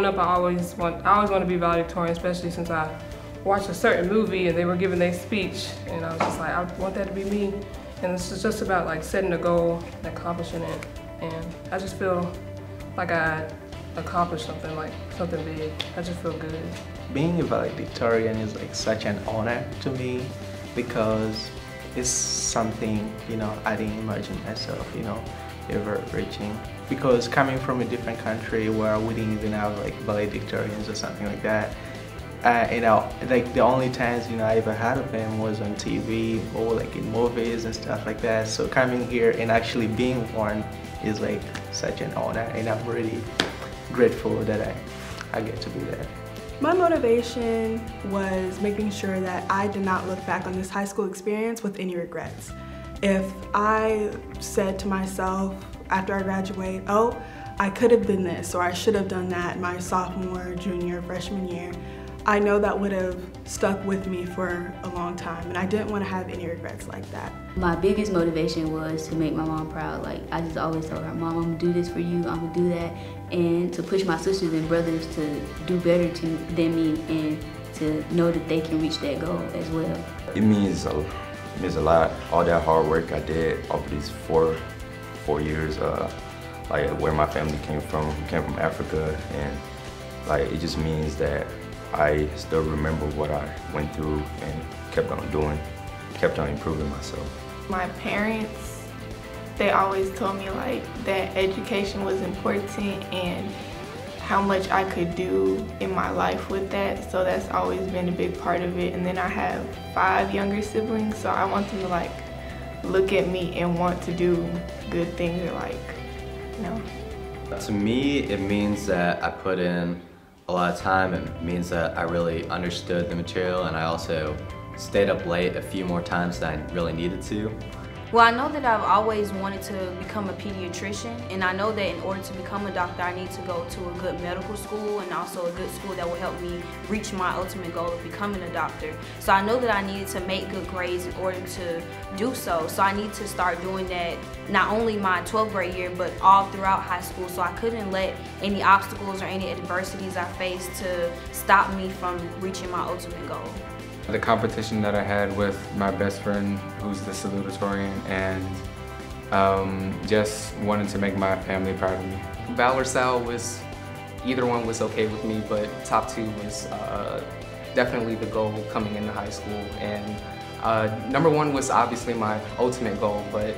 up, I always want to be valedictorian, especially since I watched a certain movie and they were giving their speech, and I was just like, I want that to be me. And this is just about like setting a goal and accomplishing it, and I just feel like I accomplished something, like something big. I just feel good. Being a valedictorian is like such an honor to me because it's something, you know, I didn't imagine myself, you know, ever reaching. Because coming from a different country where we didn't even have like valedictorians or something like that, you know, like the only times, you know, I ever had of them was on TV or like in movies and stuff like that. So coming here and actually being one is like such an honor, and I'm really grateful that I get to do that. My motivation was making sure that I did not look back on this high school experience with any regrets. If I said to myself after I graduate, oh, I could have been this or I should have done that my sophomore, junior, freshman year, I know that would have stuck with me for a long time, and I didn't want to have any regrets like that. My biggest motivation was to make my mom proud. Like, I just always told her, Mom, I'm gonna do this for you, I'm gonna do that, and to push my sisters and brothers to do better than me and to know that they can reach that goal as well. It means a lot. All that hard work I did over these four years, like where my family came from. We came from Africa, and like it just means that I still remember what I went through and kept on doing, kept on improving myself. My parents, they always told me like that education was important and how much I could do in my life with that. So that's always been a big part of it. And then I have 5 younger siblings, so I want them to like look at me and want to do good things, or like, you know. To me, it means that I put in a lot of time. It means that I really understood the material, and I also stayed up late a few more times than I really needed to. Well, I know that I've always wanted to become a pediatrician, and I know that in order to become a doctor, I need to go to a good medical school and also a good school that will help me reach my ultimate goal of becoming a doctor. So I know that I needed to make good grades in order to do so. So I need to start doing that not only my 12th grade year, but all throughout high school. So I couldn't let any obstacles or any adversities I faced to stop me from reaching my ultimate goal. The competition that I had with my best friend, who's the salutatorian, and just wanted to make my family proud of me. Val or Sal was, either one was okay with me, but top 2 was definitely the goal coming into high school. And number 1 was obviously my ultimate goal, but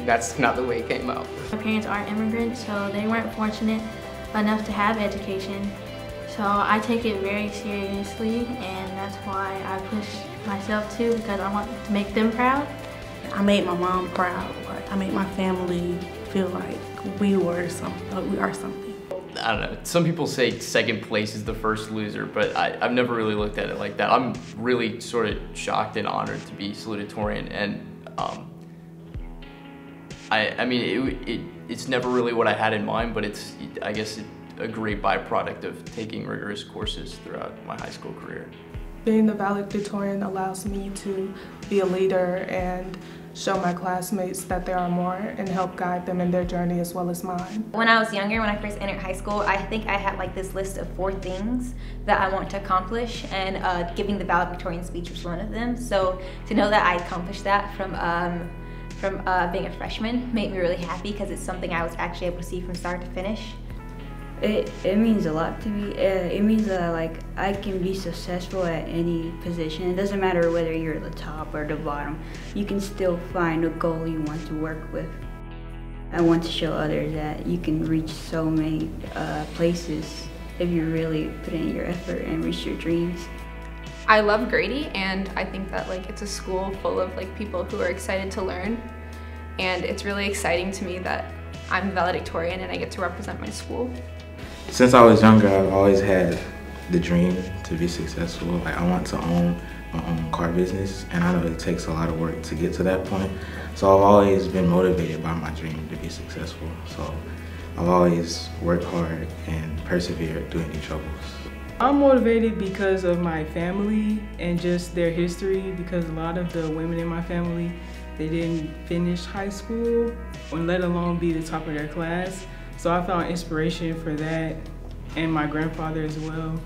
that's not the way it came out. My parents are immigrants, so they weren't fortunate enough to have education. So I take it very seriously, and that's why I push myself too, because I want to make them proud. I made my mom proud. I made my family feel like we are something. I don't know, some people say second place is the first loser, but I've never really looked at it like that. I'm really sort of shocked and honored to be salutatorian, and I mean, it's never really what I had in mind, but it's, I guess, a great byproduct of taking rigorous courses throughout my high school career. Being the valedictorian allows me to be a leader and show my classmates that there are more and help guide them in their journey as well as mine. When I was younger, when I first entered high school, I think I had like this list of 4 things that I want to accomplish, and giving the valedictorian speech was one of them. So to know that I accomplished that from being a freshman made me really happy, because it's something I was actually able to see from start to finish. It means a lot to me. It means that like I can be successful at any position. It doesn't matter whether you're at the top or the bottom. You can still find a goal you want to work with. I want to show others that you can reach so many places if you really put in your effort and reach your dreams. I love Grady, and I think that like it's a school full of like people who are excited to learn, and it's really exciting to me that I'm valedictorian and I get to represent my school. Since I was younger, I've always had the dream to be successful. Like, I want to own my own car business, and I know it takes a lot of work to get to that point. So I've always been motivated by my dream to be successful. So I've always worked hard and persevered through any troubles. I'm motivated because of my family and just their history, because a lot of the women in my family, they didn't finish high school, or let alone be the top of their class. So I found inspiration for that, and my grandfather as well.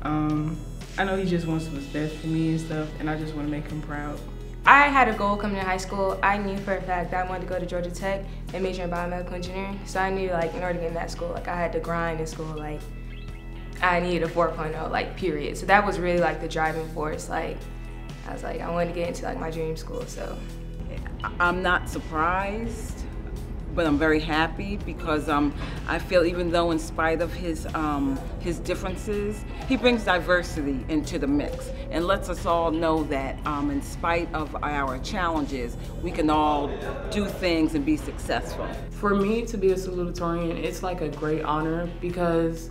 I know he just wants what's best for me and stuff, and I just want to make him proud. I had a goal coming to high school. I knew for a fact that I wanted to go to Georgia Tech and major in biomedical engineering. So I knew, like, in order to get in that school, like, I had to grind in school. Like, I needed a 4.0, like, period. So that was really, like, the driving force. Like, I was like, I wanted to get into, like, my dream school, so. I'm not surprised, but I'm very happy because I feel even though in spite of his differences, he brings diversity into the mix and lets us all know that in spite of our challenges, we can all do things and be successful. For me to be a salutatorian, it's like a great honor because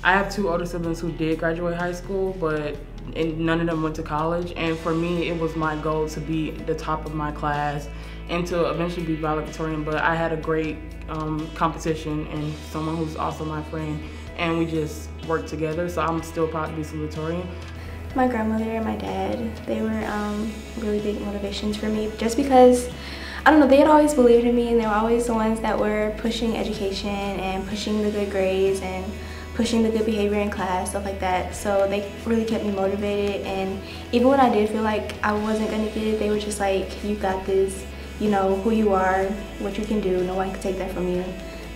I have 2 older siblings who did graduate high school, but none of them went to college. And for me, it was my goal to be the top of my class and to eventually be valedictorian. But I had a great competition and someone who's also my friend, and we just worked together. So I'm still proud to be salutatorian. My grandmother and my dad, they were really big motivations for me just because, I don't know, they had always believed in me, and they were always the ones that were pushing education and pushing the good grades and pushing the good behavior in class, stuff like that. So they really kept me motivated, and even when I did feel like I wasn't gonna get it, they were just like, you got this, you know who you are, what you can do, no one can take that from you.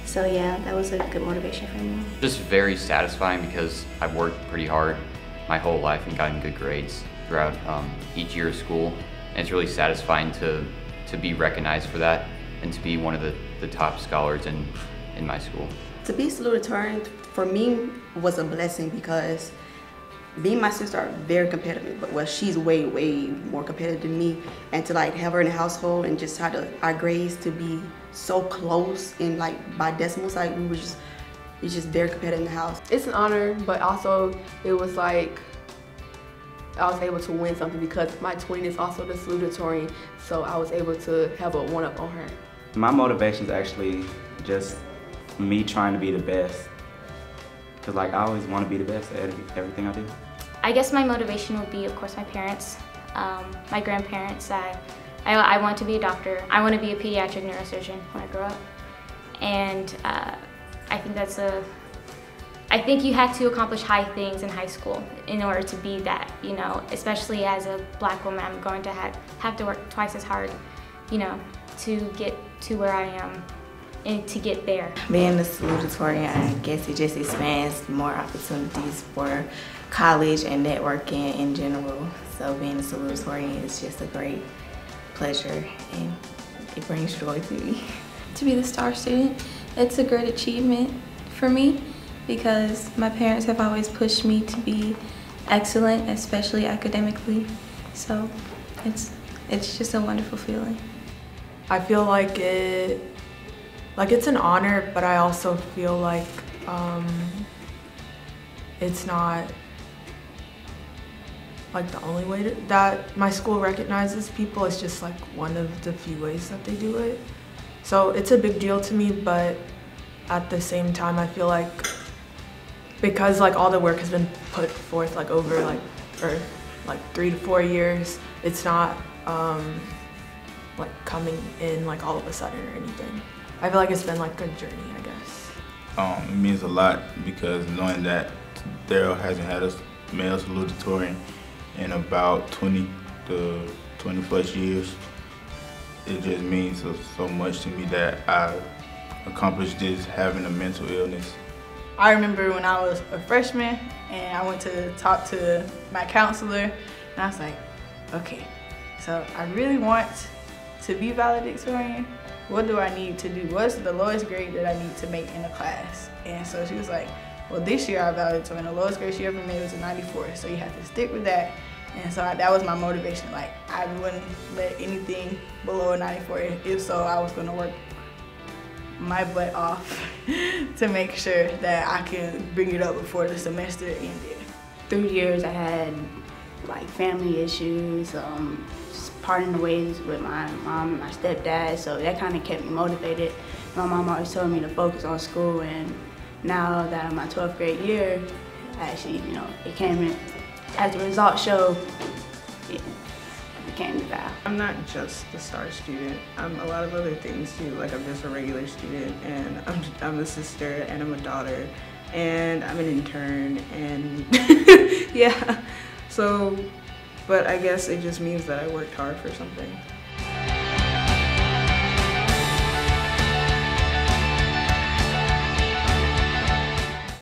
So yeah, that was a good motivation for me. Just very satisfying because I've worked pretty hard my whole life and gotten good grades throughout each year of school. And it's really satisfying to be recognized for that and to be one of the top scholars in my school. To be salutatorian for me was a blessing because me and my sister are very competitive, but well, she's way more competitive than me, and to like have her in the household and just how our grades to be so close and like by decimals, like it's just very competitive in the house. It's an honor, but also it was like I was able to win something because my twin is also the salutatorian, so I was able to have a one-up on her. My motivation is actually just me trying to be the best, because like I always want to be the best at everything I do. I guess my motivation would be, of course, my parents, my grandparents. I want to be a doctor. I want to be a pediatric neurosurgeon when I grow up, and I think you have to accomplish high things in high school in order to be that, you know, especially as a black woman. I'm going to have to work twice as hard, you know, to get to where I am and to get there. Being a salutatorian, I guess it just expands more opportunities for college and networking in general. So being a salutatorian is just a great pleasure and it brings joy to me. To be the star student, it's a great achievement for me because my parents have always pushed me to be excellent, especially academically. So it's just a wonderful feeling. I feel like it's an honor, but I also feel like it's not like the only way that my school recognizes people. It's just like one of the few ways that they do it. So it's a big deal to me, but at the same time I feel like because like all the work has been put forth like over like 3 to 4 years, it's not like coming in like all of a sudden or anything. I feel like it's been like a journey, I guess. It means a lot because knowing that Daryl hasn't had a male salutatorian in about 20 to 20 plus years, it just means so much to me that I accomplished this having a mental illness. I remember when I was a freshman and I went to talk to my counselor and I was like, okay, so I really want to be valedictorian. What do I need to do? What's the lowest grade that I need to make in a class? And so she was like, well, this year I valedictorian, the lowest grade she ever made was a 94, so you have to stick with that. And so that was my motivation. Like, I wouldn't let anything below a 94. If so, I was gonna work my butt off to make sure that I can bring it up before the semester ended. Through years, I had like family issues, just parting the ways with my mom and my stepdad, so that kind of kept me motivated. My mom always told me to focus on school, and now that I'm in my 12th grade year, actually, you know, it came in, as the results show, it can't do that. I'm not just a star student. I'm a lot of other things too. Like I'm just a regular student, and I'm a sister, and I'm a daughter, and I'm an intern, and yeah. So, but I guess it just means that I worked hard for something.